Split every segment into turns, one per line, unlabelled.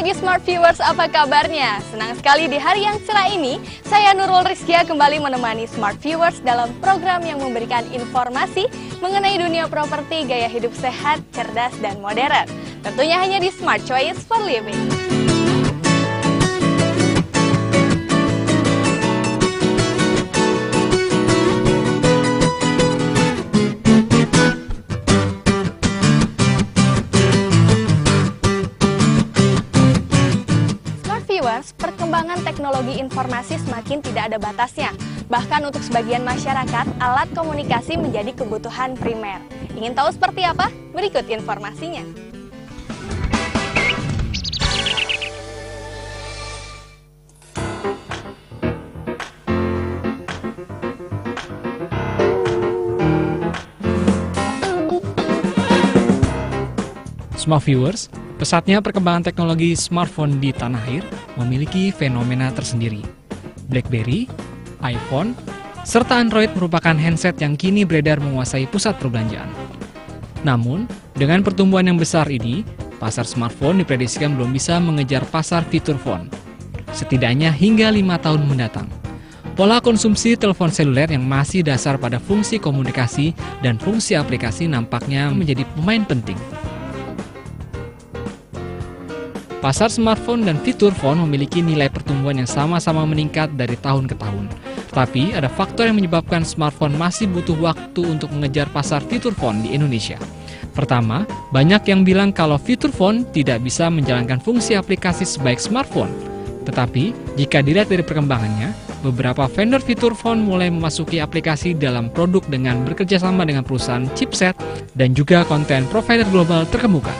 pagi Smart Viewers, apa kabarnya? Senang sekali di hari yang cerah ini, saya Nurul Rizkia kembali menemani Smart Viewers dalam program yang memberikan informasi mengenai dunia properti, gaya hidup sehat, cerdas, dan modern. Tentunya hanya di Smart Choice for Living. Perkembangan teknologi informasi semakin tidak ada batasnya. Bahkan untuk sebagian masyarakat, alat komunikasi menjadi kebutuhan primer. Ingin tahu seperti apa? Berikut informasinya.
Smart Viewers, pesatnya perkembangan teknologi smartphone di tanah air memiliki fenomena tersendiri. BlackBerry, iPhone, serta Android merupakan handset yang kini beredar menguasai pusat perbelanjaan. Namun, dengan pertumbuhan yang besar ini, pasar smartphone diprediksikan belum bisa mengejar pasar fitur phone, setidaknya hingga 5 tahun mendatang. Pola konsumsi telepon seluler yang masih dasar pada fungsi komunikasi dan fungsi aplikasi nampaknya menjadi pemain penting. Pasar smartphone dan fitur phone memiliki nilai pertumbuhan yang sama-sama meningkat dari tahun ke tahun. Tapi ada faktor yang menyebabkan smartphone masih butuh waktu untuk mengejar pasar fitur phone di Indonesia. Pertama, banyak yang bilang kalau fitur phone tidak bisa menjalankan fungsi aplikasi sebaik smartphone. Tetapi, jika dilihat dari perkembangannya, beberapa vendor fitur phone mulai memasuki aplikasi dalam produk dengan bekerjasama dengan perusahaan chipset dan juga konten provider global terkemuka.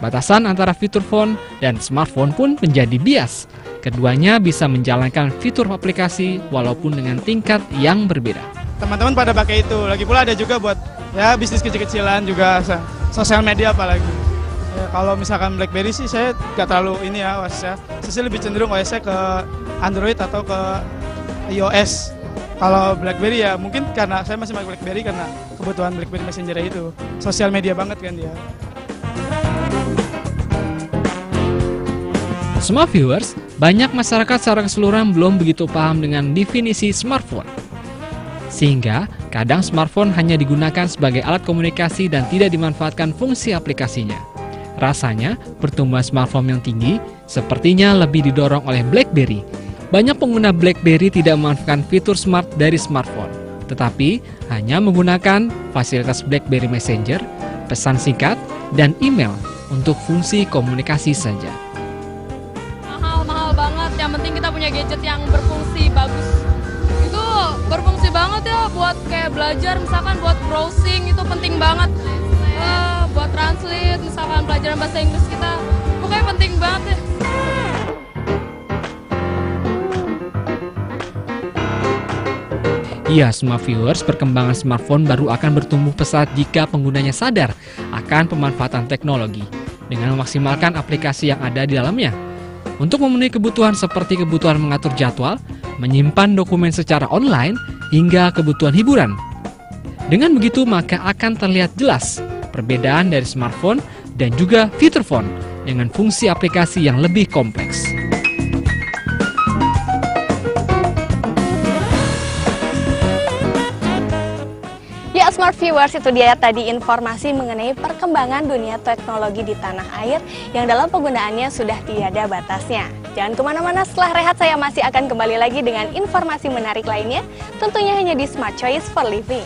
Batasan antara fitur phone dan smartphone pun menjadi bias. Keduanya bisa menjalankan fitur aplikasi walaupun dengan tingkat yang berbeda.
Teman-teman pada pakai itu. Lagi pula ada juga buat ya bisnis kecil-kecilan juga, sosial media apalagi. Ya, kalau misalkan BlackBerry sih saya nggak terlalu ini ya, saya sih lebih cenderung OS-nya ke Android atau ke iOS. Kalau BlackBerry ya mungkin karena saya masih pakai BlackBerry karena kebutuhan BlackBerry Messenger itu. Sosial media banget kan dia.
Smart Viewers, banyak masyarakat secara keseluruhan belum begitu paham dengan definisi smartphone. Sehingga, kadang smartphone hanya digunakan sebagai alat komunikasi dan tidak dimanfaatkan fungsi aplikasinya. Rasanya, pertumbuhan smartphone yang tinggi sepertinya lebih didorong oleh BlackBerry. Banyak pengguna BlackBerry tidak memanfaatkan fitur smart dari smartphone, tetapi hanya menggunakan fasilitas BlackBerry Messenger, pesan singkat, dan email untuk fungsi komunikasi saja.
Yang penting kita punya gadget yang berfungsi bagus. Itu berfungsi banget ya buat kayak belajar, misalkan buat browsing itu penting banget. Buat translate, misalkan pelajaran bahasa Inggris kita, pokoknya penting banget ya.
Iya, Smart Viewers, perkembangan smartphone baru akan bertumbuh pesat jika penggunanya sadar akan pemanfaatan teknologi dengan memaksimalkan aplikasi yang ada di dalamnya. Untuk memenuhi kebutuhan seperti kebutuhan mengatur jadwal, menyimpan dokumen secara online, hingga kebutuhan hiburan. Dengan begitu, maka akan terlihat jelas perbedaan dari smartphone dan juga fitur phone dengan fungsi aplikasi yang lebih kompleks.
Ya, Smart Viewers, itu dia tadi informasi mengenai perkembangan dunia teknologi di tanah air yang dalam penggunaannya sudah tiada batasnya. Jangan kemana-mana, setelah rehat saya masih akan kembali lagi dengan informasi menarik lainnya, tentunya hanya di Smart Choice for Living.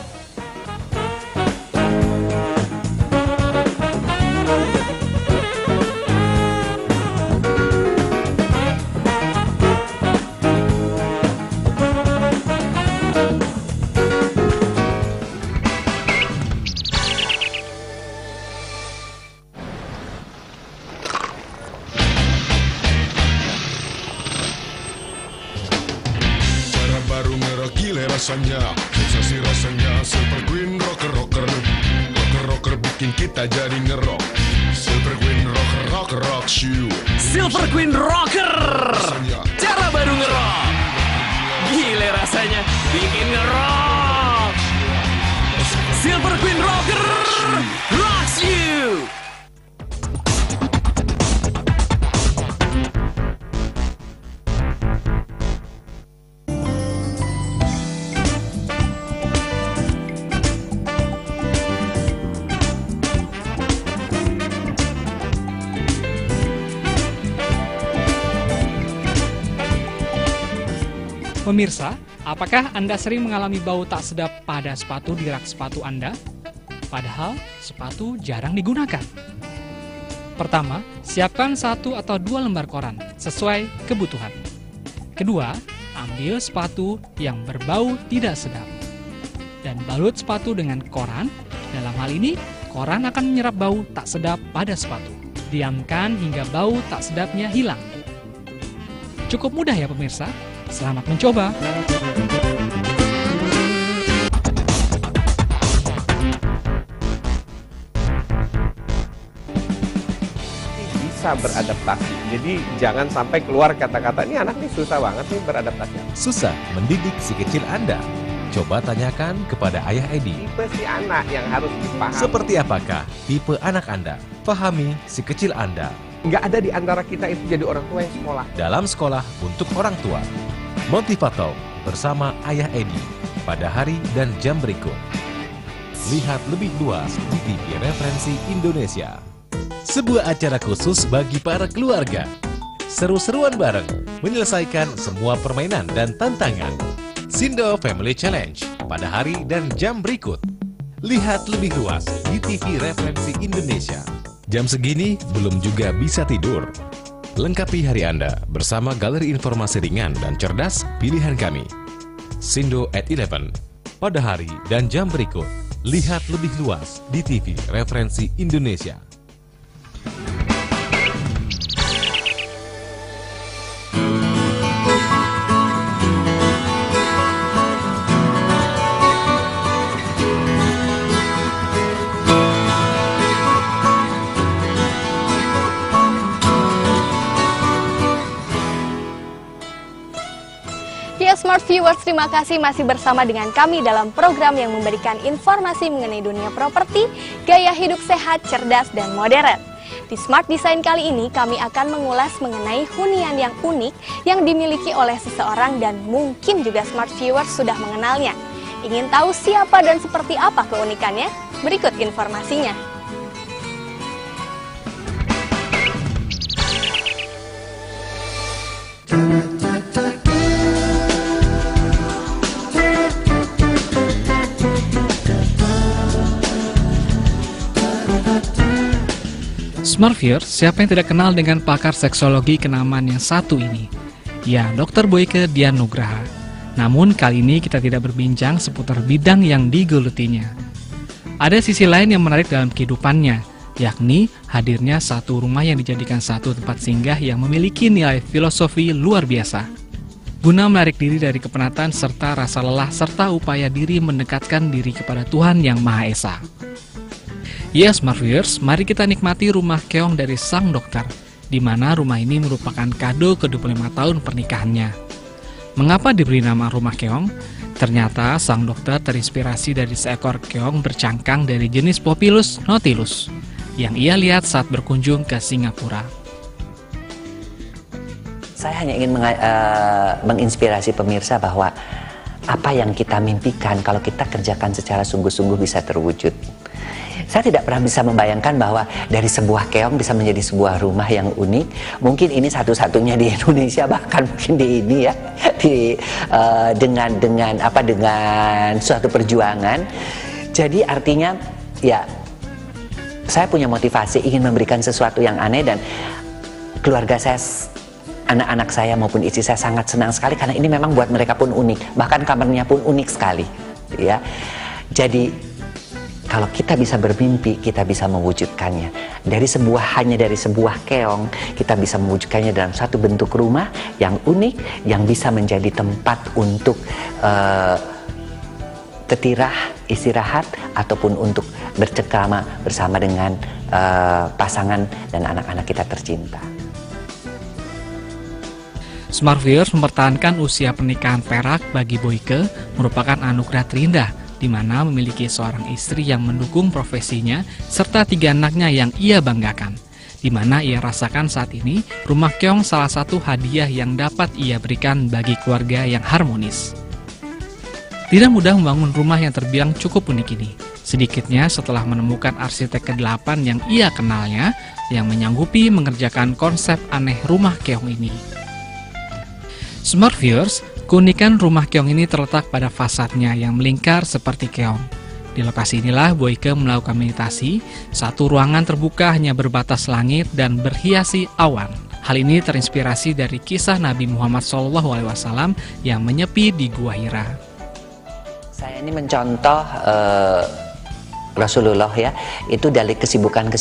Rasanya, sensasi rasanya Silver Queen rocker bikin kita jadi ngerok. Silver Queen rock you.
Silver Queen Rocker, cara baru ngerok. Gile rasanya bikin ngerok. Silver Queen Rocker rocks you.
Pemirsa, apakah Anda sering mengalami bau tak sedap pada sepatu di rak sepatu Anda? Padahal sepatu jarang digunakan. Pertama, siapkan 1 atau 2 lembar koran sesuai kebutuhan. Kedua, ambil sepatu yang berbau tidak sedap. Dan balut sepatu dengan koran. Dalam hal ini, koran akan menyerap bau tak sedap pada sepatu. Diamkan hingga bau tak sedapnya hilang. Cukup mudah ya pemirsa. Selamat mencoba.
Bisa beradaptasi. Jadi jangan sampai keluar kata-kata, ini anak nih susah banget nih beradaptasi.
Susah mendidik si kecil Anda? Coba tanyakan kepada Ayah Edi.
Tipe si anak yang harus dipahami.
Seperti apakah tipe anak Anda? Pahami si kecil Anda.
Nggak ada di antara kita itu jadi orang tua yang sekolah.
Dalam sekolah untuk orang tua. Motivator bersama Ayah Edi pada hari dan jam berikut. Lihat lebih luas di TV Referensi Indonesia. Sebuah acara khusus bagi para keluarga. Seru-seruan bareng, menyelesaikan semua permainan dan tantangan. Sindo Family Challenge pada hari dan jam berikut. Lihat lebih luas di TV Referensi Indonesia. Jam segini belum juga bisa tidur. Lengkapi hari Anda bersama galeri informasi ringan dan cerdas pilihan kami. Sindo at 11 pada hari dan jam berikut. Lihat lebih luas di TV Referensi Indonesia.
Smart Viewers, terima kasih masih bersama dengan kami dalam program yang memberikan informasi mengenai dunia properti, gaya hidup sehat, cerdas, dan modern. Di Smart Design kali ini kami akan mengulas mengenai hunian yang unik yang dimiliki oleh seseorang dan mungkin juga Smart Viewers sudah mengenalnya. Ingin tahu siapa dan seperti apa keunikannya? Berikut informasinya.
Smart Viewers, siapa yang tidak kenal dengan pakar seksologi kenamaan yang satu ini? Ya, Dr. Boyke Dian Nugraha. Namun kali ini kita tidak berbincang seputar bidang yang digelutinya. Ada sisi lain yang menarik dalam kehidupannya, yakni hadirnya satu rumah yang dijadikan satu tempat singgah yang memiliki nilai filosofi luar biasa. Guna menarik diri dari kepenatan serta rasa lelah serta upaya diri mendekatkan diri kepada Tuhan Yang Maha Esa. Ya, Smart Viewers, mari kita nikmati rumah keong dari sang dokter, di mana rumah ini merupakan kado ke-25 tahun pernikahannya. Mengapa diberi nama rumah keong? Ternyata sang dokter terinspirasi dari seekor keong bercangkang dari jenis Popilus nautilus, yang ia lihat saat berkunjung ke Singapura.
Saya hanya ingin menginspirasi pemirsa bahwa apa yang kita mimpikan kalau kita kerjakan secara sungguh-sungguh bisa terwujud. Saya tidak pernah bisa membayangkan bahwa dari sebuah keong bisa menjadi sebuah rumah yang unik. Mungkin ini satu-satunya di Indonesia, bahkan mungkin di ini ya, dengan suatu perjuangan. Jadi artinya ya, saya punya motivasi ingin memberikan sesuatu yang aneh, dan keluarga saya, anak-anak saya maupun istri saya sangat senang sekali karena ini memang buat mereka pun unik. Bahkan kamarnya pun unik sekali, ya. Jadi kalau kita bisa bermimpi, kita bisa mewujudkannya. Hanya dari sebuah keong, kita bisa mewujudkannya dalam satu bentuk rumah yang unik, yang bisa menjadi tempat untuk tertirah, istirahat, ataupun untuk bercengkrama bersama dengan pasangan dan anak-anak kita tercinta.
Smart Viewers, mempertahankan usia pernikahan perak bagi Boyke merupakan anugerah terindah, di mana memiliki seorang istri yang mendukung profesinya serta 3 anaknya yang ia banggakan. Di mana ia rasakan saat ini rumah keong salah satu hadiah yang dapat ia berikan bagi keluarga yang harmonis. Tidak mudah membangun rumah yang terbilang cukup unik ini. Sedikitnya setelah menemukan arsitek ke-8 yang ia kenalnya yang menyanggupi mengerjakan konsep aneh rumah keong ini. Smart Viewers, Keunikan rumah keong ini terletak pada fasadnya yang melingkar seperti keong. Di lokasi inilah Boyke melakukan meditasi, satu ruangan terbuka hanya berbatas langit dan berhiasi awan. Hal ini terinspirasi dari kisah Nabi Muhammad SAW yang menyepi di Gua Hira.
Saya ini mencontoh Rasulullah ya, itu dari kesibukan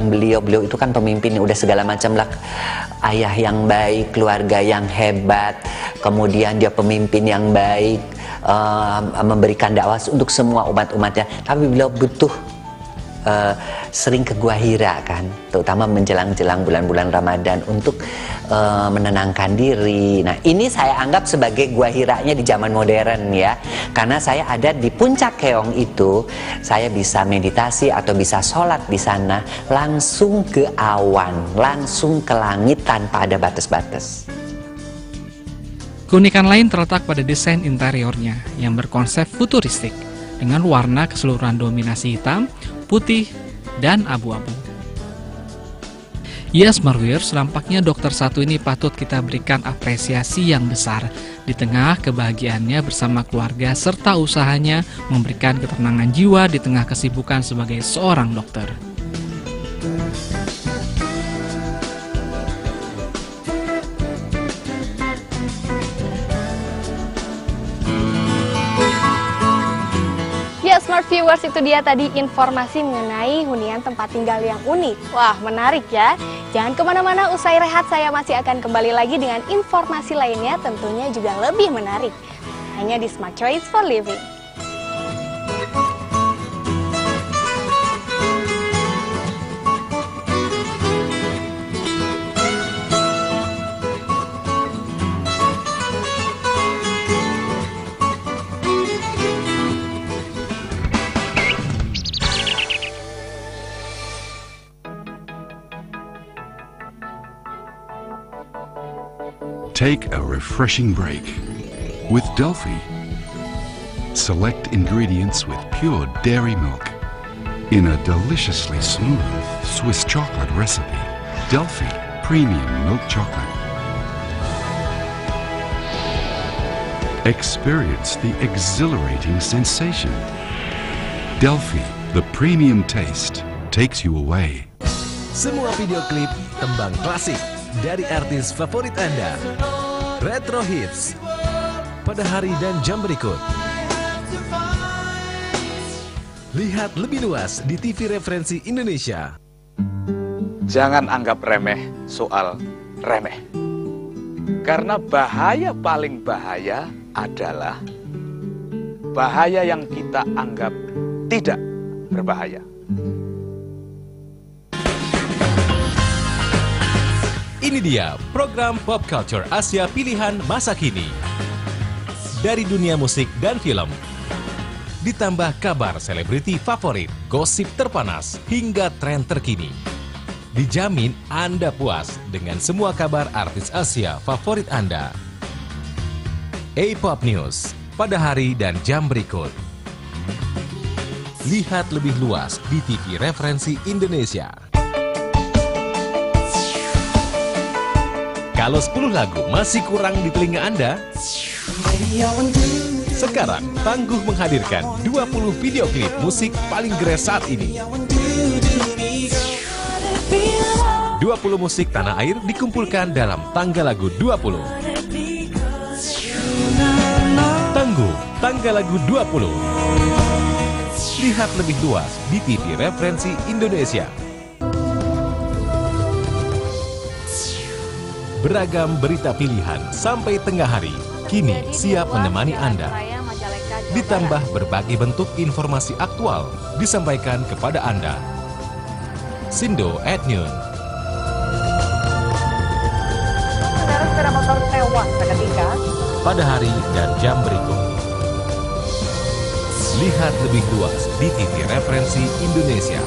beliau itu kan pemimpin, udah segala macam lah, ayah yang baik, keluarga yang hebat, kemudian dia pemimpin yang baik, memberikan dakwah untuk semua umat-umatnya. Tapi beliau butuh sering ke Gua Hira kan, terutama menjelang-jelang bulan-bulan Ramadan untuk menenangkan diri. Nah, ini saya anggap sebagai Gua Hiranya di zaman modern ya, karena saya ada di puncak keong itu, saya bisa meditasi atau bisa sholat di sana langsung ke awan, langsung ke langit tanpa ada batas-batas.
Keunikan lain terletak pada desain interiornya yang berkonsep futuristik dengan warna keseluruhan dominasi hitam, putih, dan abu-abu. Yes, Marwirs, nampaknya dokter satu ini patut kita berikan apresiasi yang besar di tengah kebahagiaannya bersama keluarga serta usahanya memberikan ketenangan jiwa di tengah kesibukan sebagai seorang dokter.
Ya, Smart Viewers, itu dia tadi informasi mengenai hunian tempat tinggal yang unik. Wah, menarik ya. Jangan kemana-mana, usai rehat saya masih akan kembali lagi dengan informasi lainnya, tentunya juga lebih menarik. Hanya di Smart Choice for Living.
Take a refreshing break with Delphi. Select ingredients with pure dairy milk in a deliciously smooth Swiss chocolate recipe. Delphi Premium Milk Chocolate. Experience the exhilarating sensation. Delphi, the premium taste, takes you away.
Semua video klip tembang klasik dari artis favorit Anda. Retro Hits pada hari dan jam berikut. Lihat lebih luas di TV Referensi Indonesia.
Jangan anggap remeh soal remeh. Karena bahaya paling bahaya adalah bahaya yang kita anggap tidak berbahaya.
Ini dia program Pop Culture Asia Pilihan Masa Kini. Dari dunia musik dan film, ditambah kabar selebriti favorit, gosip terpanas, hingga tren terkini. Dijamin Anda puas dengan semua kabar artis Asia favorit Anda. A-Pop News pada hari dan jam berikut. Lihat lebih luas di TV Referensi Indonesia. Kalau 10 lagu masih kurang di telinga Anda, sekarang tangguh menghadirkan 20 video klip musik paling geres saat ini. 20 musik tanah air dikumpulkan dalam Tangga Lagu 20. Tangguh, Tangga Lagu 20. Lihat lebih luas di TV Referensi Indonesia. Beragam berita pilihan sampai tengah hari, kini siap menemani Anda. Ditambah berbagai bentuk informasi aktual disampaikan kepada Anda. Sindo at Noon.
Pengendara sepeda motor tewas seketika
Pada hari dan jam berikut. Lihat lebih luas di TV Referensi Indonesia.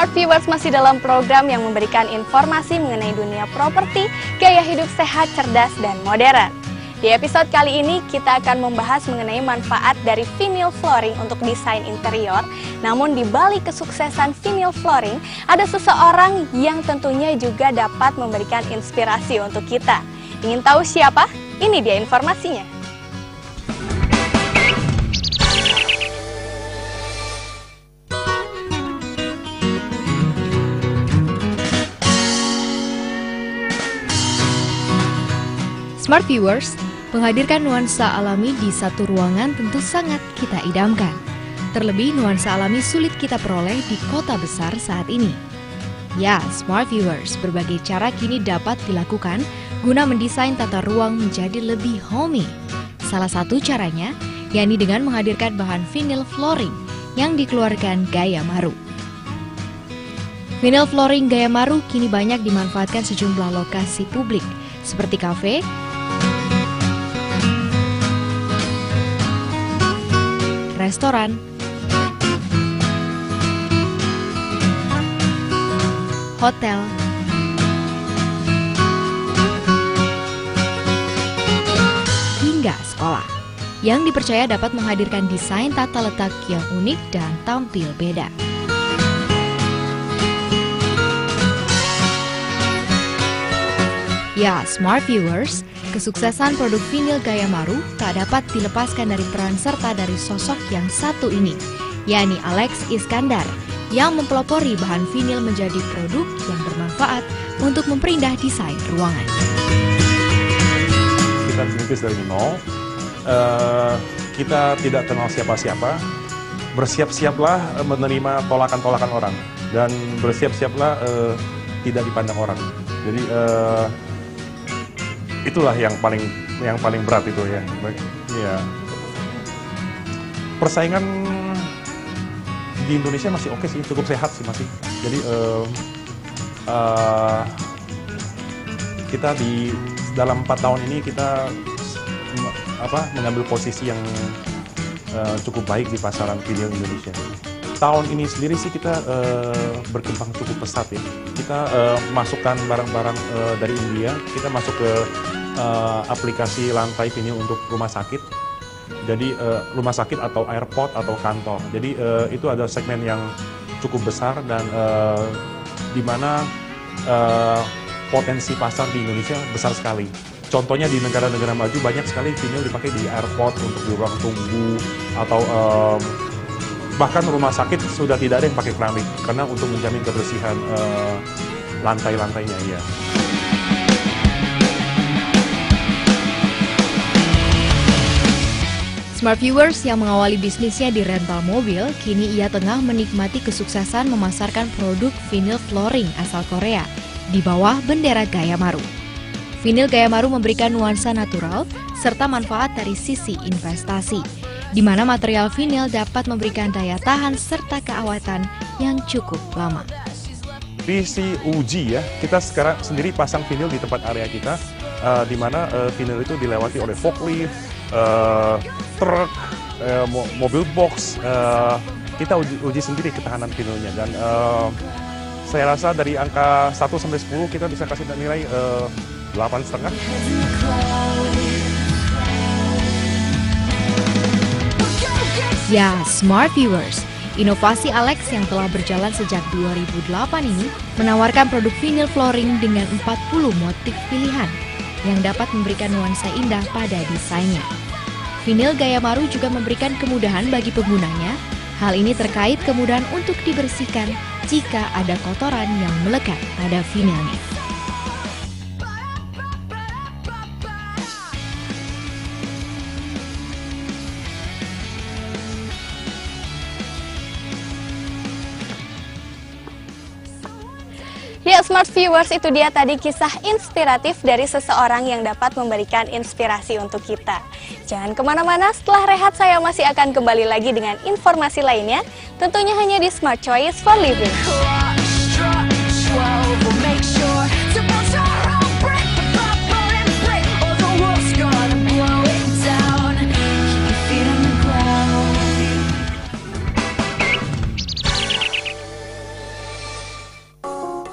Smart Viewers, masih dalam program yang memberikan informasi mengenai dunia properti, gaya hidup sehat, cerdas, dan modern. Di episode kali ini kita akan membahas mengenai manfaat dari vinyl flooring untuk desain interior. Namun di balik kesuksesan vinyl flooring, ada seseorang yang tentunya juga dapat memberikan inspirasi untuk kita. Ingin tahu siapa? Ini dia informasinya.
Smart Viewers, menghadirkan nuansa alami di satu ruangan tentu sangat kita idamkan. Terlebih nuansa alami sulit kita peroleh di kota besar saat ini. Ya, Smart Viewers, berbagai cara kini dapat dilakukan guna mendesain tata ruang menjadi lebih homey. Salah satu caranya, yakni dengan menghadirkan bahan vinyl flooring yang dikeluarkan Gaya Maru. Vinyl flooring Gaya Maru kini banyak dimanfaatkan sejumlah lokasi publik, seperti kafe, restoran, hotel, hingga sekolah, yang dipercaya dapat menghadirkan desain tata letak yang unik dan tampil beda. Ya, Smart Viewers, kesuksesan produk vinyl Gaya Maru tak dapat dilepaskan dari peran serta dari sosok yang satu ini, yakni Alex Iskandar, yang mempelopori bahan vinyl menjadi produk yang bermanfaat untuk memperindah desain ruangan.
Kita merintis dari nol, kita tidak kenal siapa-siapa, bersiap-siaplah menerima tolakan-tolakan orang, dan bersiap-siaplah tidak dipandang orang. Jadi itulah yang paling berat itu ya. Ya. Persaingan di Indonesia masih oke sih, cukup sehat sih masih. Jadi kita di dalam 4 tahun ini kita mengambil posisi yang cukup baik di pasaran video Indonesia. Tahun ini sendiri sih kita berkembang cukup pesat ya. Kita masukkan barang-barang dari India, kita masuk ke aplikasi lantai vinyl untuk rumah sakit. Jadi rumah sakit atau airport atau kantor. Jadi itu ada segmen yang cukup besar dan di mana potensi pasar di Indonesia besar sekali. Contohnya di negara-negara maju banyak sekali vinyl dipakai di airport untuk di ruang tunggu atau bahkan rumah sakit sudah tidak ada yang pakai keramik karena untuk menjamin kebersihan lantai-lantainya ya.
Smart Viewers yang mengawali bisnisnya di rental mobil, kini ia tengah menikmati kesuksesan memasarkan produk vinyl flooring asal Korea di bawah bendera Gaya Maru. Vinyl Gaya Maru memberikan nuansa natural serta manfaat dari sisi investasi, di mana material vinyl dapat memberikan daya tahan serta keawatan yang cukup lama.
Visi uji ya, kita sekarang sendiri pasang vinyl di tempat area kita, di mana vinyl itu dilewati oleh forklift, truk, mobil box. Kita uji sendiri ketahanan vinylnya dan saya rasa dari angka 1 sampai 10 kita bisa kasih nilai 8,5.
Ya, Smart Viewers, inovasi Alex yang telah berjalan sejak 2008 ini menawarkan produk vinyl flooring dengan 40 motif pilihan yang dapat memberikan nuansa indah pada desainnya. Vinyl Gaya Maru juga memberikan kemudahan bagi penggunanya. Hal ini terkait kemudahan untuk dibersihkan jika ada kotoran yang melekat pada vinylnya.
Ya, Smart Viewers, itu dia tadi kisah inspiratif dari seseorang yang dapat memberikan inspirasi untuk kita. Jangan kemana-mana, setelah rehat saya masih akan kembali lagi dengan informasi lainnya, tentunya hanya di Smart Choice for Living.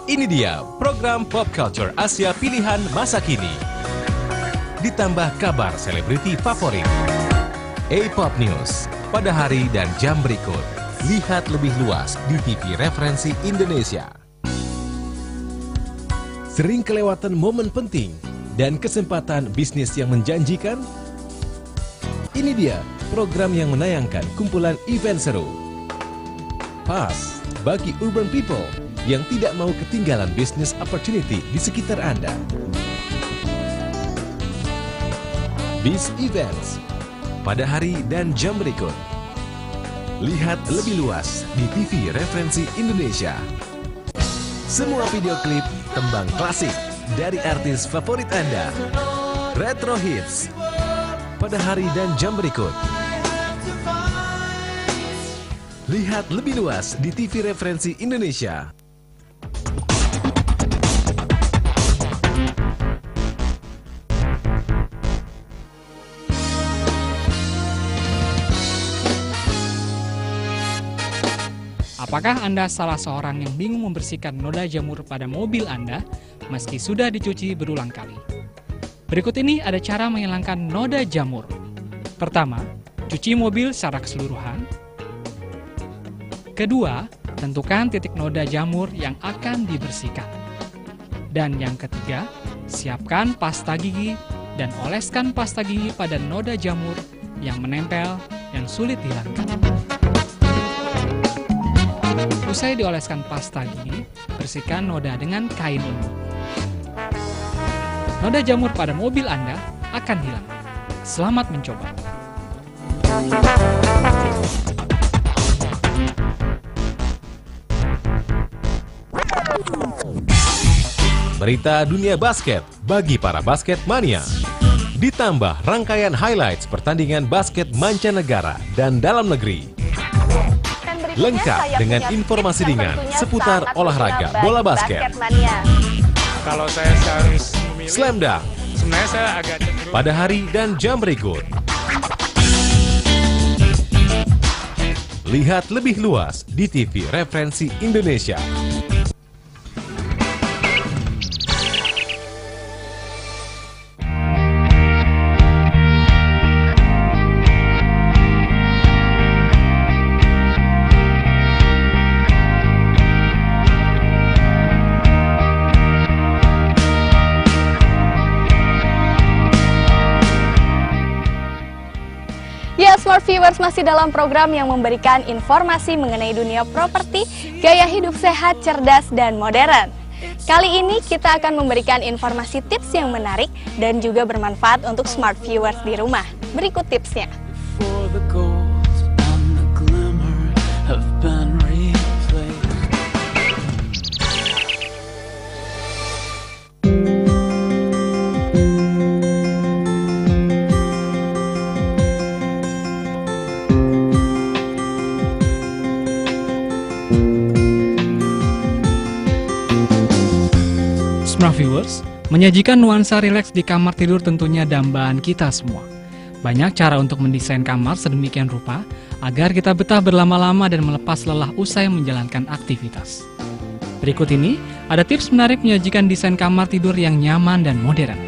Ini dia program Pop Culture Asia Pilihan Masa Kini. ditambah kabar selebriti favorit. A-Pop News, pada hari dan jam berikut. Lihat lebih luas di TV Referensi Indonesia. Sering kelewatan momen penting dan kesempatan bisnis yang menjanjikan? Ini dia program yang menayangkan kumpulan event seru. Pas bagi urban people yang tidak mau ketinggalan bisnis opportunity di sekitar Anda. Biz Events, pada hari dan jam berikut. Lihat lebih luas di TV Referensi Indonesia. Semua video klip tembang klasik dari artis favorit Anda. Retro Hits, pada hari dan jam berikut. Lihat lebih luas di TV Referensi Indonesia.
Apakah Anda salah seorang yang bingung membersihkan noda jamur pada mobil Anda meski sudah dicuci berulang kali? Berikut ini ada cara menghilangkan noda jamur. Pertama, cuci mobil secara keseluruhan. Kedua, tentukan titik noda jamur yang akan dibersihkan. Dan yang ketiga, siapkan pasta gigi dan oleskan pasta gigi pada noda jamur yang menempel dan sulit dihilangkan. Usai dioleskan pasta gigi, bersihkan noda dengan kain lembut. Noda jamur pada mobil Anda akan hilang. Selamat mencoba.
Berita dunia basket bagi para basket mania. Ditambah rangkaian highlights pertandingan basket mancanegara dan dalam negeri. Lengkap dengan informasi ringan seputar olahraga bola basket.
Kalau saya harus memilih,
Slam Dunk,
sebenarnya saya agak cenderung
pada hari dan jam berikut. Lihat lebih luas di TV Referensi Indonesia.
Ya, Smart Viewers, masih dalam program yang memberikan informasi mengenai dunia properti, gaya hidup sehat, cerdas, dan modern. Kali ini kita akan memberikan informasi tips yang menarik dan juga bermanfaat untuk Smart Viewers di rumah. Berikut tipsnya.
Smart Viewers, menyajikan nuansa rileks di kamar tidur tentunya dambaan kita semua. Banyak cara untuk mendesain kamar sedemikian rupa agar kita betah berlama-lama dan melepas lelah usai menjalankan aktivitas. Berikut ini ada tips menarik menyajikan desain kamar tidur yang nyaman dan modern.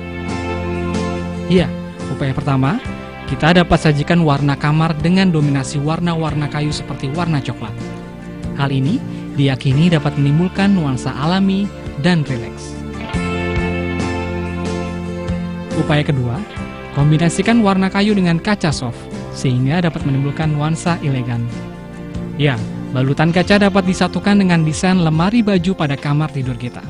Iya, upaya pertama, kita dapat sajikan warna kamar dengan dominasi warna-warna kayu seperti warna coklat. Hal ini diyakini dapat menimbulkan nuansa alami dan rileks. Upaya kedua, kombinasikan warna kayu dengan kaca soft, sehingga dapat menimbulkan nuansa elegan. Ya, balutan kaca dapat disatukan dengan desain lemari baju pada kamar tidur kita.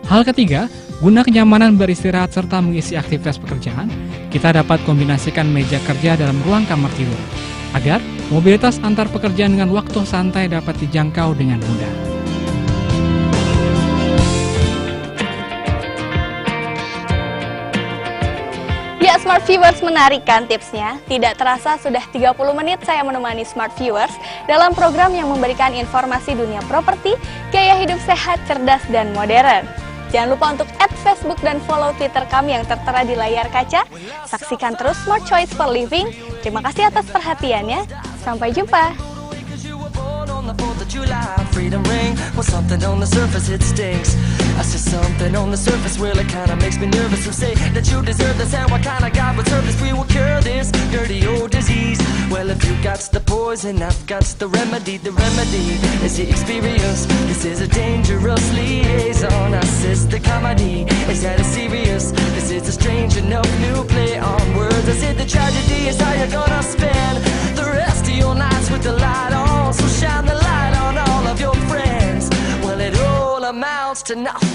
Hal ketiga, guna kenyamanan beristirahat serta mengisi aktivitas pekerjaan, kita dapat kombinasikan meja kerja dalam ruang kamar tidur, agar mobilitas antar pekerjaan dengan waktu santai dapat dijangkau dengan mudah.
Ya, Smart Viewers, menarik kan tipsnya? Tidak terasa sudah 30 menit saya menemani Smart Viewers dalam program yang memberikan informasi dunia properti, gaya hidup sehat, cerdas, dan modern. Jangan lupa untuk add Facebook dan follow Twitter kami yang tertera di layar kaca. Saksikan terus Smart Choice for Living. Terima kasih atas perhatiannya. Sampai jumpa.
on the 4th of July, freedom ring. Well, something on the surface, it stinks. I see something on the surface, well, it kinda makes me nervous. So say that you deserve this, and what kind of God would serve this? We will cure this dirty old disease. Well, if you got the poison, I've got the remedy. The remedy is the experience. This is a dangerous liaison. I says the comedy, is that a serious? This is a strange enough new play on words. I said the tragedy is how you're gonna spend the rest of your nights with the light on. So shine the light on all of your friends. Well, it all amounts to nothing